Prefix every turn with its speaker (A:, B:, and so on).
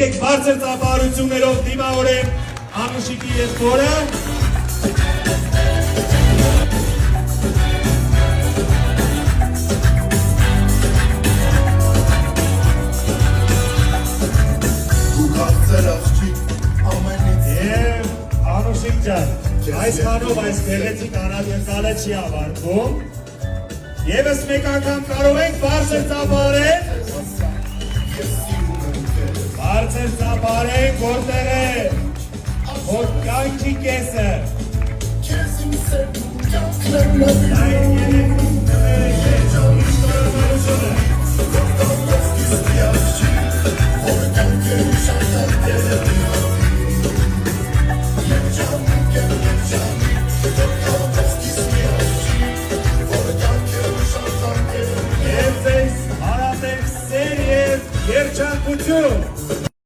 A: եկեք բարձր ծափահարություններով դիմավորեն Անուշիկի եղբորը։ Եվ Անուշիկ ջան, այսքանով այս գեղեցիկ անհատակալը չի ավարտվում։ Եվս մեկ անգամ կարող ենք բարձր ծափահարել։ Բարձր ծափահարենք, որտեղ է որ կյանքի կեսը։ Այդ